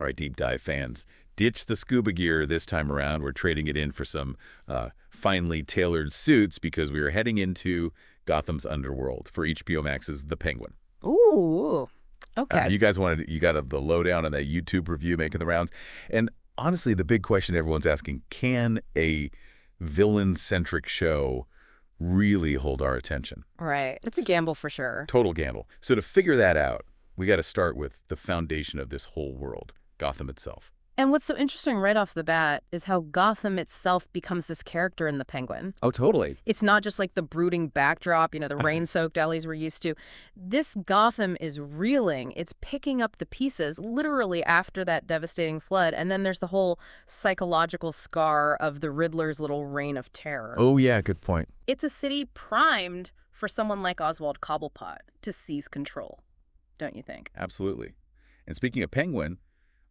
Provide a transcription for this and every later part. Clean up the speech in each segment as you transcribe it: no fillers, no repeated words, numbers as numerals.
All right, deep dive fans, ditch the scuba gear this time around. We're trading it in for some finely tailored suits because we are heading into Gotham's underworld for HBO Max's The Penguin. Ooh, okay. You got the lowdown on that YouTube review making the rounds. And honestly, the big question everyone's asking, can a villain-centric show really hold our attention? Right. It's a gamble for sure. Total gamble. So to figure that out, we got to start with the foundation of this whole world, Gotham itself. And what's so interesting right off the bat is how Gotham itself becomes this character in The Penguin. Oh, totally. It's not just like the brooding backdrop, the rain-soaked alleys we're used to. This Gotham is reeling. It's picking up the pieces literally after that devastating flood. And then there's the whole psychological scar of the Riddler's little reign of terror. Oh, yeah, good point. It's a city primed for someone like Oswald Cobblepot to seize control, don't you think? Absolutely. And speaking of Penguin,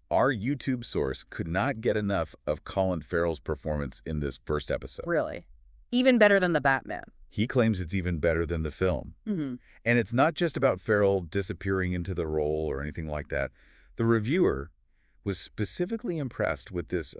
our YouTube source could not get enough of Colin Farrell's performance in this first episode. Really? Even better than the Batman. He claims it's even better than the film. Mm-hmm. And it's not just about Farrell disappearing into the role or anything like that. The reviewer was specifically impressed with this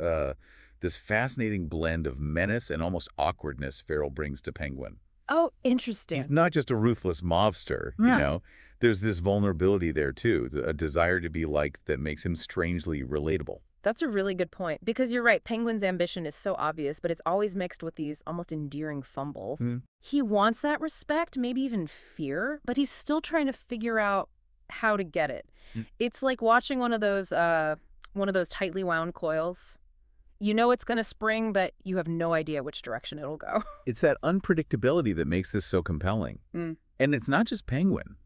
fascinating blend of menace and almost awkwardness Farrell brings to Penguin. Oh, interesting. He's not just a ruthless mobster, you know. There's this vulnerability there, too, a desire to be liked that makes him strangely relatable. That's a really good point, because you're right. Penguin's ambition is so obvious, but it's always mixed with these almost endearing fumbles. He wants that respect, maybe even fear, but he's still trying to figure out how to get it. It's like watching one of those tightly wound coils. You know it's going to spring, but you have no idea which direction it'll go. It's that unpredictability that makes this so compelling. And it's not just Penguin.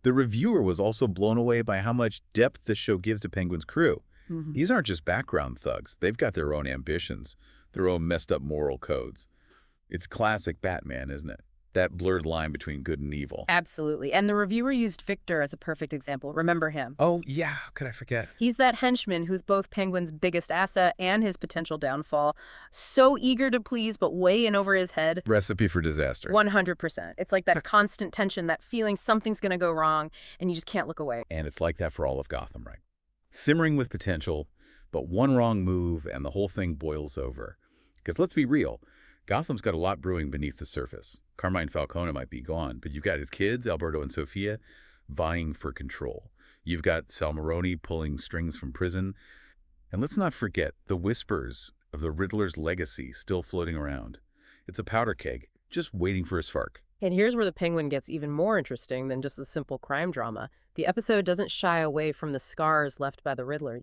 The reviewer was also blown away by how much depth the show gives to Penguin's crew. These aren't just background thugs. They've got their own ambitions, their own messed up moral codes. It's classic Batman, isn't it? That blurred line between good and evil. Absolutely. And the reviewer used Victor as a perfect example. Remember him? Oh, yeah. How could I forget? He's that henchman who's both Penguin's biggest asset and his potential downfall. So eager to please, but way in over his head. Recipe for disaster. 100%. It's like that constant tension, that feeling something's going to go wrong, and you just can't look away. And it's like that for all of Gotham, right? Simmering with potential, but one wrong move and the whole thing boils over. Because let's be real, Gotham's got a lot brewing beneath the surface. Carmine Falcone might be gone, but you've got his kids, Alberto and Sofia, vying for control. You've got Sal Maroni pulling strings from prison. And let's not forget the whispers of the Riddler's legacy still floating around. It's a powder keg, just waiting for a spark. And here's where the Penguin gets even more interesting than just a simple crime drama. The episode doesn't shy away from the scars left by the Riddler,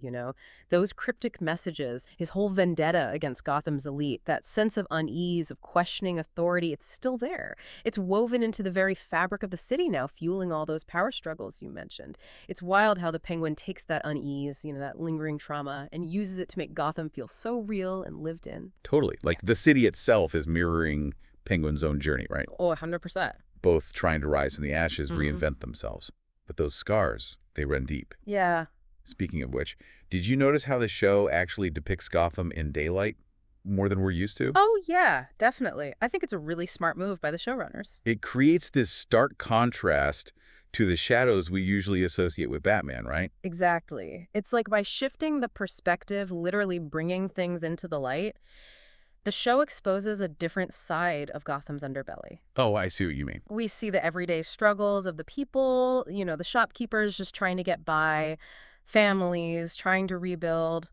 Those cryptic messages, his whole vendetta against Gotham's elite, that sense of unease, of questioning authority, it's still there. It's woven into the very fabric of the city now, fueling all those power struggles you mentioned. It's wild how the Penguin takes that unease, that lingering trauma, and uses it to make Gotham feel so real and lived in. Totally. Like the city itself is mirroring Penguin's own journey, right? Oh, 100%. Both trying to rise from the ashes, reinvent themselves. But those scars, they run deep. Yeah. Speaking of which, did you notice how the show actually depicts Gotham in daylight more than we're used to? Oh, yeah, definitely. I think it's a really smart move by the showrunners. It creates this stark contrast to the shadows we usually associate with Batman, right? Exactly. It's like by shifting the perspective, literally bringing things into the light, the show exposes a different side of Gotham's underbelly. Oh, I see what you mean. We see the everyday struggles of the people, the shopkeepers just trying to get by, families trying to rebuild.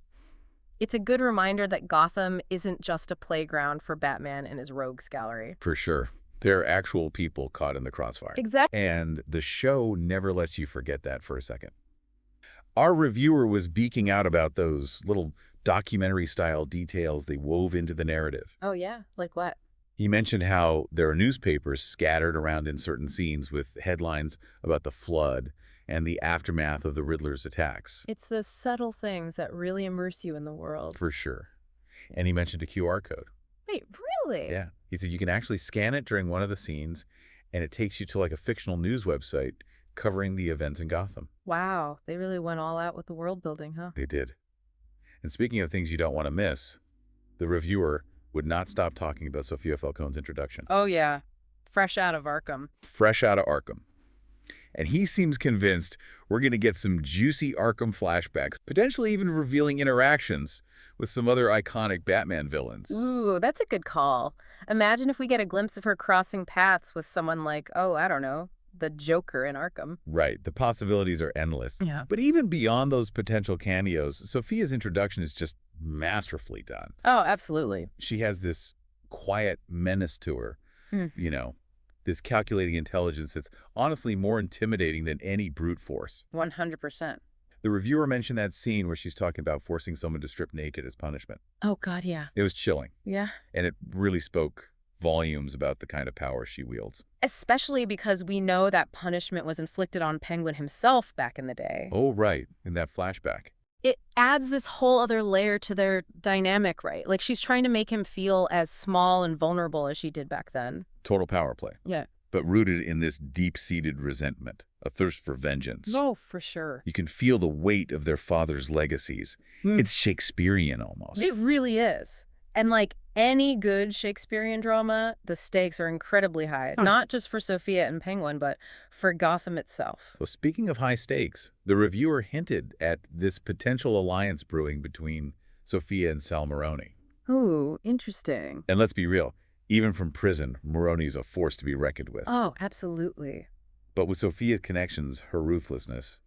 It's a good reminder that Gotham isn't just a playground for Batman and his rogues gallery. For sure. There are actual people caught in the crossfire. Exactly. And the show never lets you forget that for a second. Our reviewer was beaking out about those little documentary-style details they wove into the narrative. Oh, yeah? Like what? He mentioned how there are newspapers scattered around in certain scenes with headlines about the flood and the aftermath of the Riddler's attacks. It's those subtle things that really immerse you in the world. For sure. And he mentioned a QR code. Wait, really? Yeah. He said you can actually scan it during one of the scenes, and it takes you to like a fictional news website covering the events in Gotham. Wow. They really went all out with the world building, huh? They did. And speaking of things you don't want to miss, the reviewer would not stop talking about Sofia Falcone's introduction. Oh, yeah. Fresh out of Arkham. Fresh out of Arkham. And he seems convinced we're going to get some juicy Arkham flashbacks, potentially even revealing interactions with some other iconic Batman villains. Ooh, that's a good call. Imagine if we get a glimpse of her crossing paths with someone like, oh, I don't know, the Joker in Arkham. Right, the possibilities are endless. Yeah. But even beyond those potential cameos, Sophia's introduction is just masterfully done. Oh, absolutely. She has this quiet menace to her, you know, this calculating intelligence that's honestly more intimidating than any brute force. 100%. The reviewer mentioned that scene where she's talking about forcing someone to strip naked as punishment. Oh, God, yeah. It was chilling, Yeah. and it really spoke volumes about the kind of power she wields. Especially because we know that punishment was inflicted on Penguin himself back in the day. Oh, right, in that flashback. It adds this whole other layer to their dynamic, right? Like, she's trying to make him feel as small and vulnerable as she did back then. Total power play. Yeah. But rooted in this deep-seated resentment, a thirst for vengeance. No, for sure. You can feel the weight of their father's legacies. It's Shakespearean almost. It really is. And like any good Shakespearean drama, the stakes are incredibly high. Not just for Sophia and Penguin, but for Gotham itself. Well, speaking of high stakes, the reviewer hinted at this potential alliance brewing between Sophia and Sal Maroni. Ooh, interesting. And let's be real, even from prison, Maroni's a force to be reckoned with. Oh, absolutely. But with Sophia's connections, her ruthlessness,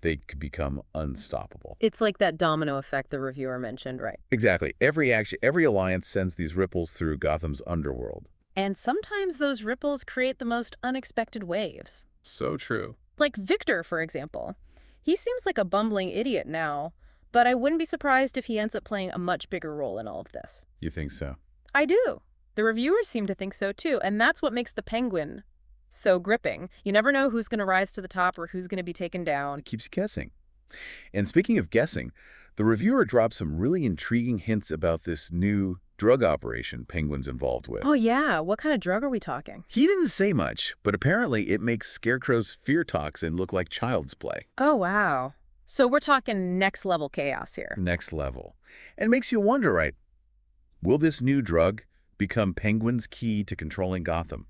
they could become unstoppable. It's like that domino effect the reviewer mentioned, right? Exactly. Every alliance sends these ripples through Gotham's underworld. And sometimes those ripples create the most unexpected waves. So true. Like Victor, for example. He seems like a bumbling idiot now, but I wouldn't be surprised if he ends up playing a much bigger role in all of this. You think so? I do. The reviewers seem to think so too, and that's what makes the Penguin so gripping. You never know who's going to rise to the top or who's going to be taken down. It keeps you guessing. And speaking of guessing, the reviewer dropped some really intriguing hints about this new drug operation Penguin's involved with. Oh yeah, what kind of drug are we talking? He didn't say much, but apparently it makes Scarecrow's fear toxin look like child's play. Oh wow. So we're talking next level chaos here. Next level. And makes you wonder, right? Will this new drug become Penguin's key to controlling Gotham?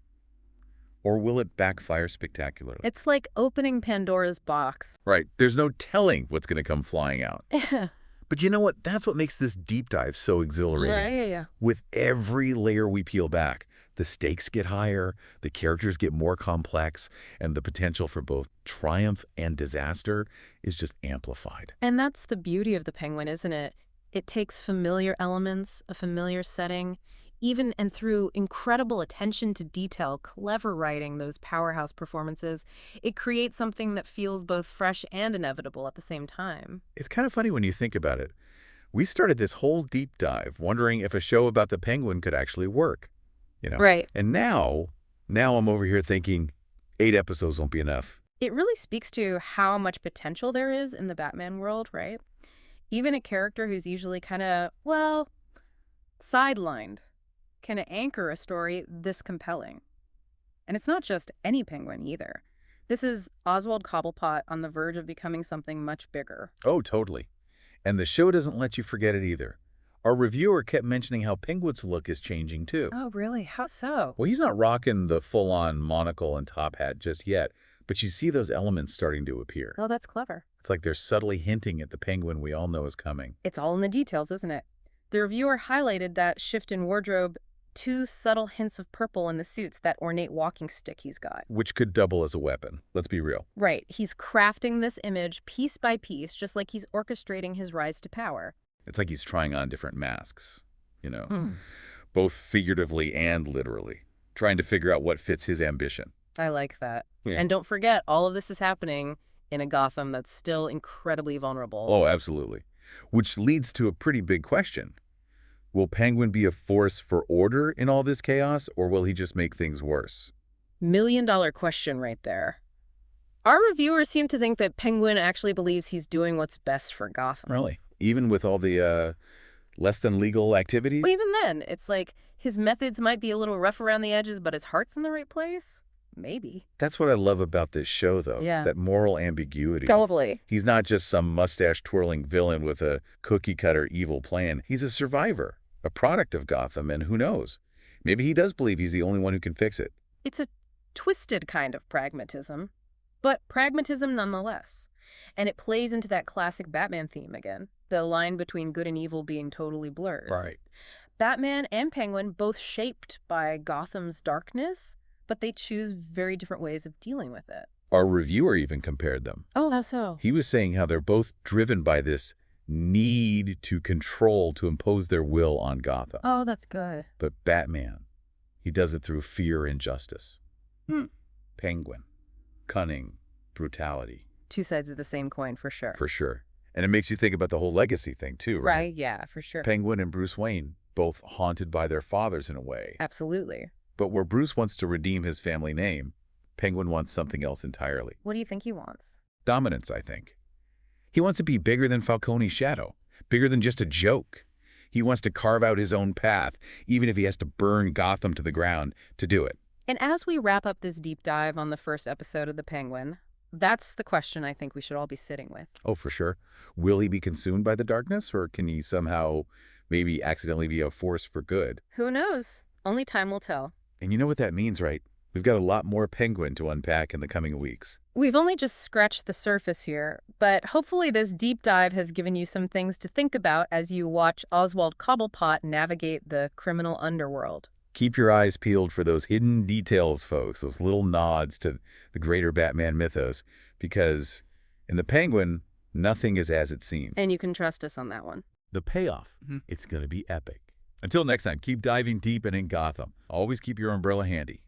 Or will it backfire spectacularly? It's like opening Pandora's box. Right. There's no telling what's going to come flying out. But you know what? That's what makes this deep dive so exhilarating. Yeah. With every layer we peel back, the stakes get higher, the characters get more complex, and the potential for both triumph and disaster is just amplified. And that's the beauty of the Penguin, isn't it? It takes familiar elements, a familiar setting, even and through incredible attention to detail, clever writing, those powerhouse performances, it creates something that feels both fresh and inevitable at the same time. It's kind of funny when you think about it. We started this whole deep dive wondering if a show about the Penguin could actually work, you know? Right. And now I'm over here thinking 8 episodes won't be enough. It really speaks to how much potential there is in the Batman world, right? Even a character who's usually kind of, well, sidelined can anchor a story this compelling. And it's not just any Penguin either. This is Oswald Cobblepot on the verge of becoming something much bigger. Oh, totally. And the show doesn't let you forget it either. Our reviewer kept mentioning how Penguin's look is changing too. Oh, really? How so? Well, he's not rocking the full-on monocle and top hat just yet, but you see those elements starting to appear. Oh, that's clever. It's like they're subtly hinting at the Penguin we all know is coming. It's all in the details, isn't it? The reviewer highlighted that shift in wardrobe, 2 subtle hints of purple in the suits, that ornate walking stick he's got. Which could double as a weapon. Let's be real. Right. He's crafting this image piece by piece, just like he's orchestrating his rise to power. It's like he's trying on different masks, both figuratively and literally, trying to figure out what fits his ambition. I like that. Yeah. And don't forget, all of this is happening in a Gotham that's still incredibly vulnerable. Oh, absolutely. Which leads to a pretty big question. Will Penguin be a force for order in all this chaos, or will he just make things worse? $1,000,000 question right there. Our reviewers seem to think that Penguin actually believes he's doing what's best for Gotham. Really? Even with all the less than legal activities? Well, even then, it's like his methods might be a little rough around the edges, but his heart's in the right place? Maybe. That's what I love about this show, though. Yeah. That moral ambiguity. Totally. He's not just some mustache-twirling villain with a cookie-cutter evil plan. He's a survivor, a product of Gotham, and who knows? Maybe he does believe he's the only one who can fix it. It's a twisted kind of pragmatism. but pragmatism nonetheless. And it plays into that classic Batman theme again, the line between good and evil being totally blurred. Right. Batman and Penguin both shaped by Gotham's darkness, but they choose very different ways of dealing with it. Our reviewer even compared them. Oh, how so? He was saying how they're both driven by this need to control, to impose their will on Gotham. Oh, that's good. But Batman, he does it through fear and justice. Hmm. Penguin, cunning, brutality. Two sides of the same coin, for sure. For sure. And it makes you think about the whole legacy thing, too, right? Right, yeah, for sure. Penguin and Bruce Wayne, both haunted by their fathers in a way. Absolutely. But where Bruce wants to redeem his family name, Penguin wants something else entirely. What do you think he wants? Dominance, I think. He wants to be bigger than Falcone's shadow, bigger than just a joke. He wants to carve out his own path, even if he has to burn Gotham to the ground to do it. And as we wrap up this deep dive on the first episode of The Penguin, that's the question I think we should all be sitting with. Oh, for sure. Will he be consumed by the darkness, or can he somehow maybe accidentally be a force for good? Who knows? Only time will tell. And you know what that means, right? We've got a lot more Penguin to unpack in the coming weeks. We've only just scratched the surface here, but hopefully this deep dive has given you some things to think about as you watch Oswald Cobblepot navigate the criminal underworld. Keep your eyes peeled for those hidden details, folks, those little nods to the greater Batman mythos, because in The Penguin, nothing is as it seems. And you can trust us on that one. The payoff, it's going to be epic. Until next time, keep diving deep and in Gotham. Always keep your umbrella handy.